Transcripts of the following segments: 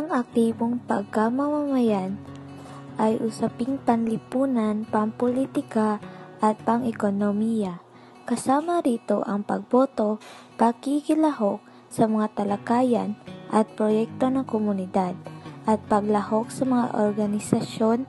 Ang aktibong pagkamamamayan ay usaping panlipunan, pampolitika at pang-ekonomiya. Kasama rito ang pagboto, pakikilahok sa mga talakayan at proyekto ng komunidad, at paglahok sa mga organisasyon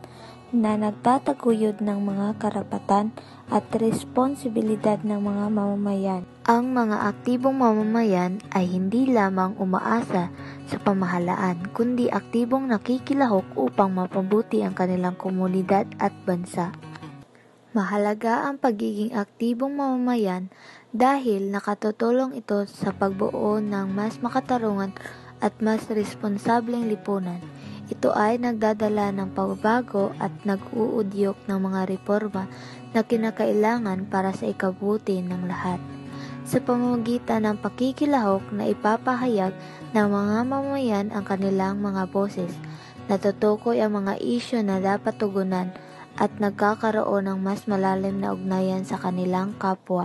na nagtataguyod ng mga karapatan at responsibilidad ng mga mamamayan. Ang mga aktibong mamamayan ay hindi lamang umaasa sa pamahalaan, kundi aktibong nakikilahok upang mapabuti ang kanilang komunidad at bansa. Mahalaga ang pagiging aktibong mamamayan dahil nakatutulong ito sa pagbuo ng mas makatarungan at mas responsableng lipunan. Ito ay nagdadala ng pagbabago at nag-uudyok ng mga reforma na kinakailangan para sa ikabuti ng lahat. Sa pamamagitan ng pakikilahok na ipapahayag ng mga mamamayan ang kanilang mga boses, natutukoy ang mga isyu na dapat tugunan at nagkakaroon ng mas malalim na ugnayan sa kanilang kapwa.